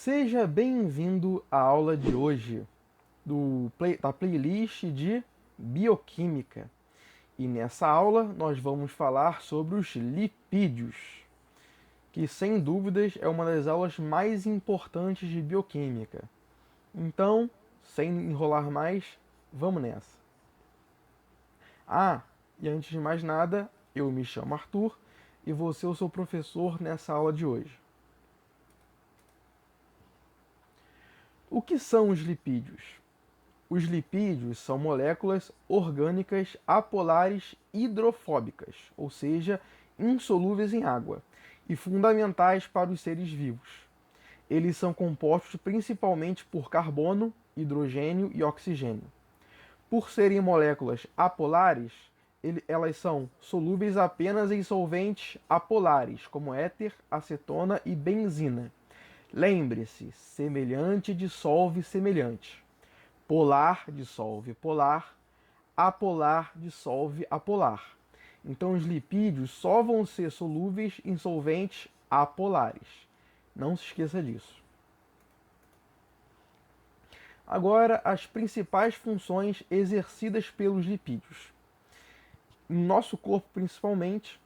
Seja bem-vindo à aula de hoje da playlist de Bioquímica. E nessa aula nós vamos falar sobre os lipídios, que sem dúvidas é uma das aulas mais importantes de Bioquímica. Então, sem enrolar mais, vamos nessa. E antes de mais nada, eu me chamo Arthur e vou ser o seu professor nessa aula de hoje. O que são os lipídios? Os lipídios são moléculas orgânicas apolares hidrofóbicas, ou seja, insolúveis em água, e fundamentais para os seres vivos. Eles são compostos principalmente por carbono, hidrogênio e oxigênio. Por serem moléculas apolares, elas são solúveis apenas em solventes apolares, como éter, acetona e benzina. Lembre-se, semelhante dissolve semelhante. Polar dissolve polar, apolar dissolve apolar. Então os lipídios só vão ser solúveis em solventes apolares. Não se esqueça disso. Agora, as principais funções exercidas pelos lipídios. No nosso corpo, principalmente,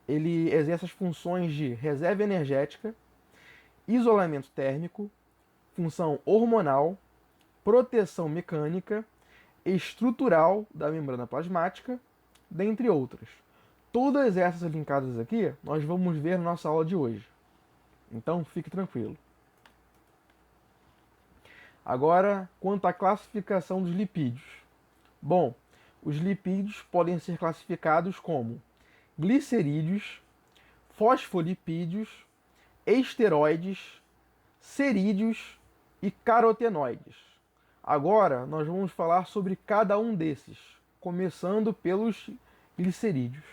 ele exerce as funções de reserva energética, isolamento térmico, função hormonal, proteção mecânica, estrutural da membrana plasmática, dentre outras. Todas essas linkadas aqui nós vamos ver na nossa aula de hoje. Então fique tranquilo. Agora, quanto à classificação dos lipídios. Bom, os lipídios podem ser classificados como glicerídeos, fosfolipídios, esteroides, cerídeos e carotenoides. Agora nós vamos falar sobre cada um desses, começando pelos glicerídeos.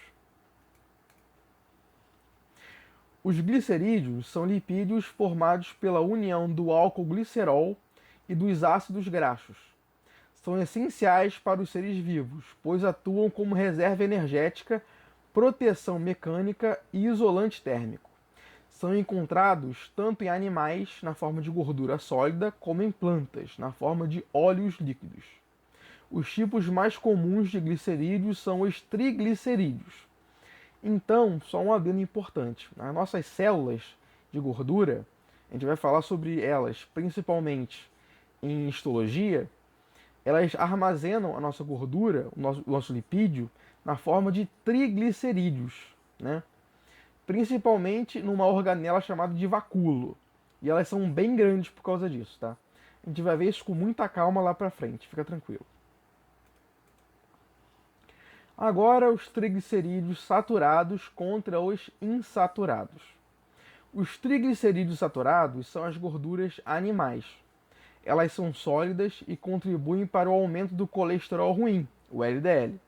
Os glicerídeos são lipídios formados pela união do álcool glicerol e dos ácidos graxos. São essenciais para os seres vivos, pois atuam como reserva energética, proteção mecânica e isolante térmico. São encontrados tanto em animais, na forma de gordura sólida, como em plantas, na forma de óleos líquidos. Os tipos mais comuns de glicerídeos são os triglicerídeos. Então, só um adendo importante. Nas nossas células de gordura, a gente vai falar sobre elas principalmente em histologia, elas armazenam a nossa gordura, o nosso lipídio, na forma de triglicerídeos, né? Principalmente numa organela chamada de vacúolo. E elas são bem grandes por causa disso, tá? A gente vai ver isso com muita calma lá pra frente, fica tranquilo. Agora os triglicerídeos saturados contra os insaturados. Os triglicerídeos saturados são as gorduras animais. Elas são sólidas e contribuem para o aumento do colesterol ruim, o LDL.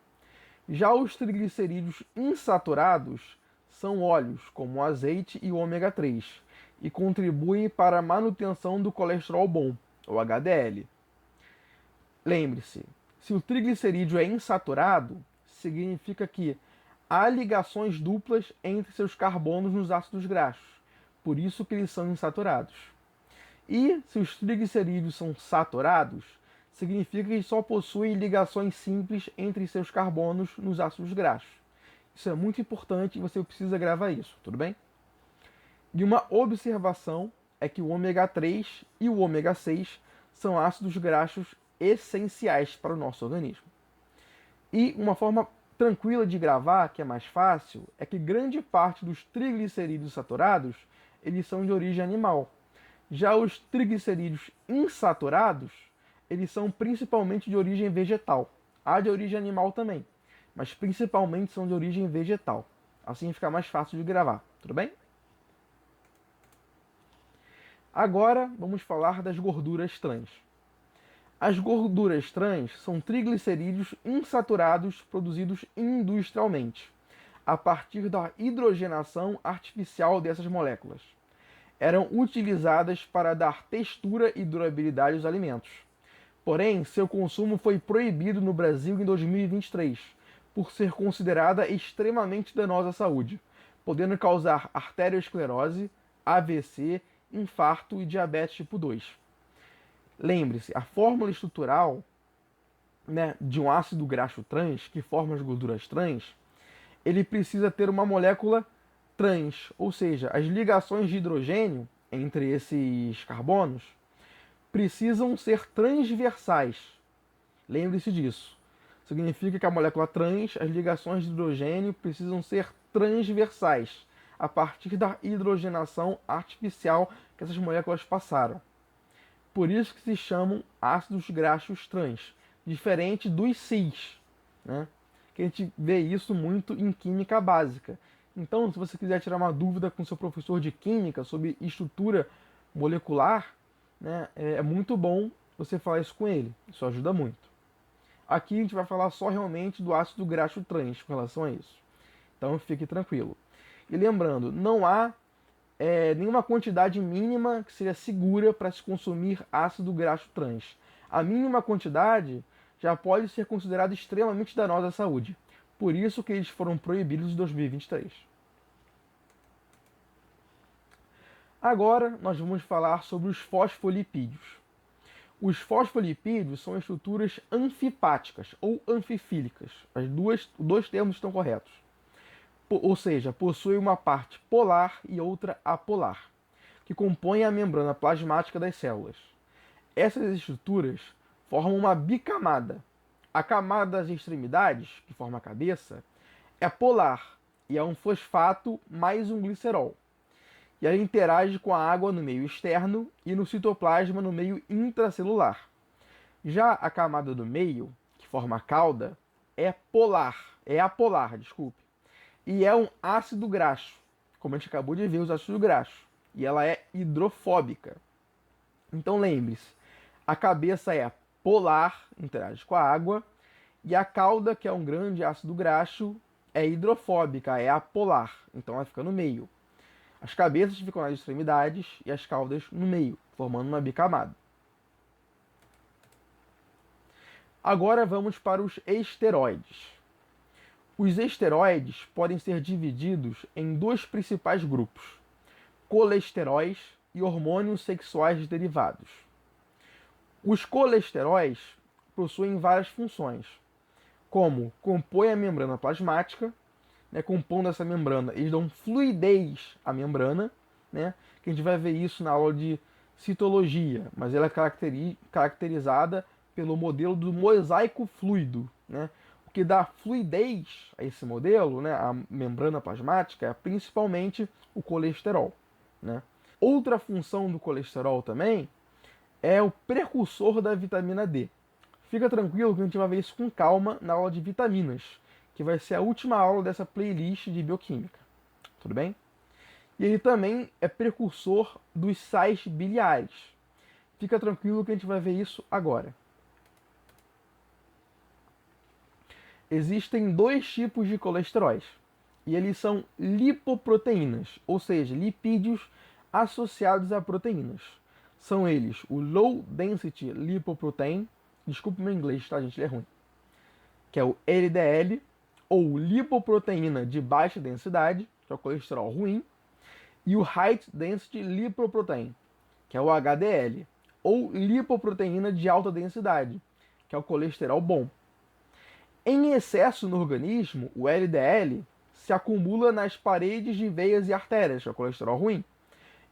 Já os triglicerídeos insaturados são óleos, como o azeite e o ômega 3, e contribuem para a manutenção do colesterol bom, o HDL. Lembre-se, se o triglicerídeo é insaturado, significa que há ligações duplas entre seus carbonos nos ácidos graxos, por isso que eles são insaturados. E se os triglicerídeos são saturados, significa que só possuem ligações simples entre seus carbonos nos ácidos graxos. Isso é muito importante e você precisa gravar isso, tudo bem? E uma observação é que o ômega 3 e o ômega 6 são ácidos graxos essenciais para o nosso organismo. E uma forma tranquila de gravar, que é mais fácil, é que grande parte dos triglicerídeos saturados, eles são de origem animal. Já os triglicerídeos insaturados, eles são principalmente de origem vegetal. Há de origem animal também, mas principalmente são de origem vegetal. Assim fica mais fácil de gravar, tudo bem? Agora vamos falar das gorduras trans. As gorduras trans são triglicerídeos insaturados produzidos industrialmente, a partir da hidrogenação artificial dessas moléculas. Eram utilizadas para dar textura e durabilidade aos alimentos. Porém, seu consumo foi proibido no Brasil em 2023, por ser considerada extremamente danosa à saúde, podendo causar arteriosclerose, AVC infarto e diabetes tipo 2. Lembre-se, a fórmula estrutural, né, de um ácido graxo trans, que forma as gorduras trans, ele precisa ter uma molécula trans, ou seja, as ligações de hidrogênio entre esses carbonos precisam ser transversais. Lembre-se disso. Significa que a molécula trans, as ligações de hidrogênio precisam ser transversais, a partir da hidrogenação artificial que essas moléculas passaram. Por isso que se chamam ácidos graxos trans, diferente dos cis, né? Que a gente vê isso muito em química básica. Então, se você quiser tirar uma dúvida com seu professor de química sobre estrutura molecular, né, é muito bom você falar isso com ele. Isso ajuda muito. Aqui a gente vai falar só realmente do ácido graxo trans com relação a isso. Então fique tranquilo. E lembrando, não há nenhuma quantidade mínima que seja segura para se consumir ácido graxo trans. A mínima quantidade já pode ser considerada extremamente danosa à saúde. Por isso que eles foram proibidos em 2023. Agora nós vamos falar sobre os fosfolipídios. Os fosfolipídios são estruturas anfipáticas ou anfifílicas. Os dois termos estão corretos. Ou seja, possuem uma parte polar e outra apolar, que compõem a membrana plasmática das células. Essas estruturas formam uma bicamada. A camada das extremidades, que forma a cabeça, é polar e é um fosfato mais um glicerol. E ela interage com a água no meio externo e no citoplasma no meio intracelular. Já a camada do meio, que forma a cauda, é apolar, desculpe. E é um ácido graxo, como a gente acabou de ver os ácidos graxos. E ela é hidrofóbica. Então lembre-se, a cabeça é polar, interage com a água, e a cauda, que é um grande ácido graxo, é hidrofóbica, é apolar. Então ela fica no meio. As cabeças ficam nas extremidades e as caudas no meio, formando uma bicamada. Agora vamos para os esteroides. Os esteroides podem ser divididos em dois principais grupos: colesteróis e hormônios sexuais derivados. Os colesteróis possuem várias funções, como compõem a membrana plasmática, né, compondo essa membrana, eles dão fluidez à membrana, né, que a gente vai ver isso na aula de citologia, mas ela é caracterizada pelo modelo do mosaico fluido, né, o que dá fluidez a esse modelo, né, a membrana plasmática, é principalmente o colesterol, né. Outra função do colesterol também é o precursor da vitamina D. Fica tranquilo que a gente vai ver isso com calma na aula de vitaminas, que vai ser a última aula dessa playlist de bioquímica. Tudo bem? E ele também é precursor dos sais biliares. Fica tranquilo que a gente vai ver isso agora. Existem dois tipos de colesteróis, e eles são lipoproteínas, ou seja, lipídios associados a proteínas. São eles o Low Density Lipoprotein, desculpa o meu inglês, tá, gente? Ele é ruim. Que é o LDL, ou lipoproteína de baixa densidade, que é o colesterol ruim, e o High Density Lipoprotein, que é o HDL, ou lipoproteína de alta densidade, que é o colesterol bom. Em excesso no organismo, o LDL se acumula nas paredes de veias e artérias, que é o colesterol ruim,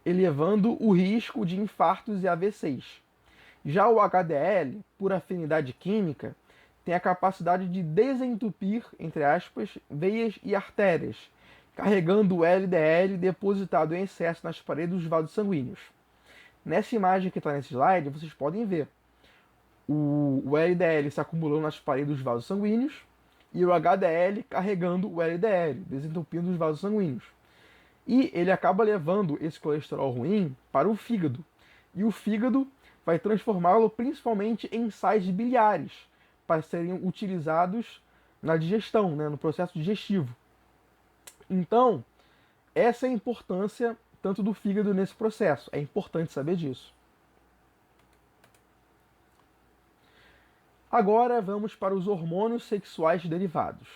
elevando o risco de infartos e AVCs. Já o HDL, por afinidade química, tem a capacidade de desentupir, entre aspas, veias e artérias, carregando o LDL depositado em excesso nas paredes dos vasos sanguíneos. Nessa imagem que está nesse slide, vocês podem ver o LDL se acumulando nas paredes dos vasos sanguíneos e o HDL carregando o LDL, desentupindo os vasos sanguíneos. E ele acaba levando esse colesterol ruim para o fígado. E o fígado vai transformá-lo principalmente em sais biliares, para serem utilizados na digestão, né, no processo digestivo. Então, essa é a importância tanto do fígado nesse processo. É importante saber disso. Agora vamos para os hormônios sexuais derivados.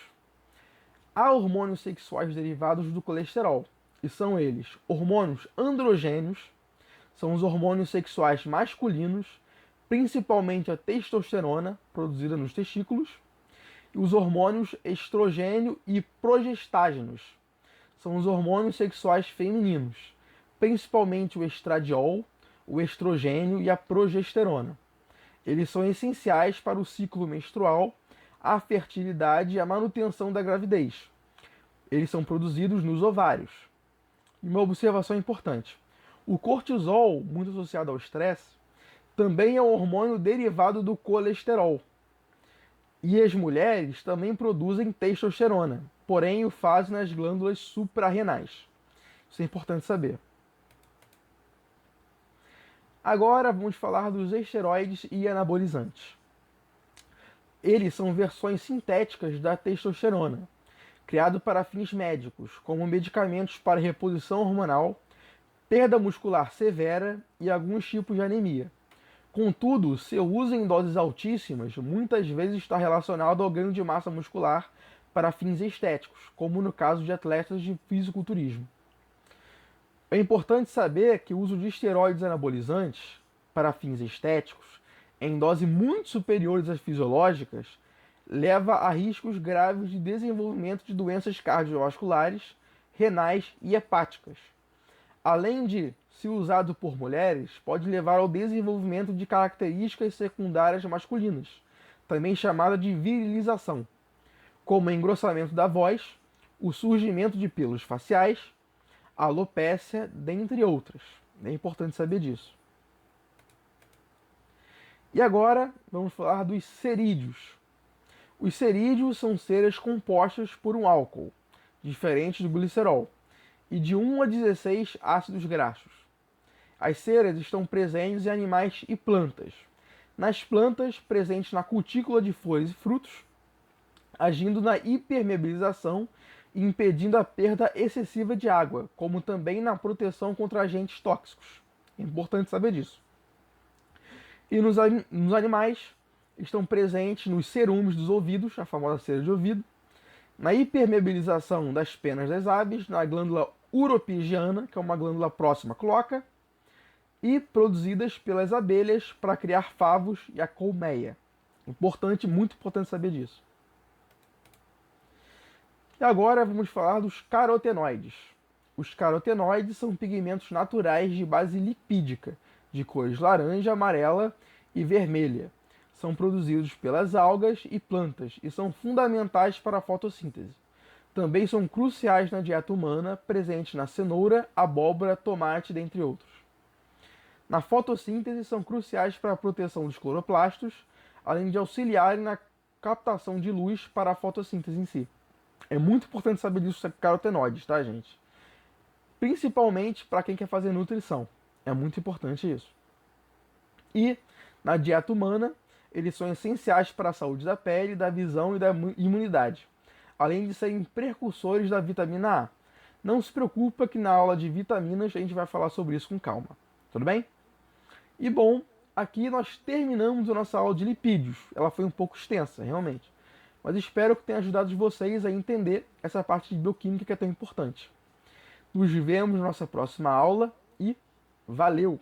Há hormônios sexuais derivados do colesterol, e são eles hormônios androgênios, são os hormônios sexuais masculinos, principalmente a testosterona, produzida nos testículos, e os hormônios estrogênio e progestágenos, são os hormônios sexuais femininos, principalmente o estradiol, o estrogênio e a progesterona. Eles são essenciais para o ciclo menstrual, a fertilidade e a manutenção da gravidez. Eles são produzidos nos ovários. E uma observação importante: o cortisol, muito associado ao estresse, também é um hormônio derivado do colesterol. E as mulheres também produzem testosterona, porém o fazem nas glândulas suprarrenais. Isso é importante saber. Agora vamos falar dos esteroides e anabolizantes. Eles são versões sintéticas da testosterona, criados para fins médicos, como medicamentos para reposição hormonal, perda muscular severa e alguns tipos de anemia. Contudo, seu uso em doses altíssimas muitas vezes está relacionado ao ganho de massa muscular para fins estéticos, como no caso de atletas de fisiculturismo. É importante saber que o uso de esteroides anabolizantes para fins estéticos, em doses muito superiores às fisiológicas, leva a riscos graves de desenvolvimento de doenças cardiovasculares, renais e hepáticas. Além de, se usado por mulheres, pode levar ao desenvolvimento de características secundárias masculinas, também chamada de virilização, como engrossamento da voz, o surgimento de pelos faciais, alopécia, dentre outras. É importante saber disso. E agora vamos falar dos cerídeos. Os cerídeos são ceras compostas por um álcool, diferente do glicerol, e de 1 a 16 ácidos graxos. As ceras estão presentes em animais e plantas. Nas plantas, presentes na cutícula de flores e frutos, agindo na hipermeabilização e impedindo a perda excessiva de água, como também na proteção contra agentes tóxicos. É importante saber disso. E nos animais, estão presentes nos cerúmeos dos ouvidos, a famosa cera de ouvido, na hipermeabilização das penas das aves, na glândula uropigiana, que é uma glândula próxima à cloaca, e produzidas pelas abelhas para criar favos e a colmeia. Importante, muito importante saber disso. E agora vamos falar dos carotenoides. Os carotenoides são pigmentos naturais de base lipídica, de cores laranja, amarela e vermelha. São produzidos pelas algas e plantas e são fundamentais para a fotossíntese. Também são cruciais na dieta humana, presentes na cenoura, abóbora, tomate, dentre outros. Na fotossíntese, são cruciais para a proteção dos cloroplastos, além de auxiliarem na captação de luz para a fotossíntese em si. É muito importante saber disso sobre carotenoides, tá, gente? Principalmente para quem quer fazer nutrição. É muito importante isso. E, na dieta humana, eles são essenciais para a saúde da pele, da visão e da imunidade, além de serem precursores da vitamina A. Não se preocupa que na aula de vitaminas a gente vai falar sobre isso com calma. Tudo bem? E bom, aqui nós terminamos a nossa aula de lipídios. Ela foi um pouco extensa, realmente. Mas espero que tenha ajudado vocês a entender essa parte de bioquímica que é tão importante. Nos vemos na nossa próxima aula e valeu!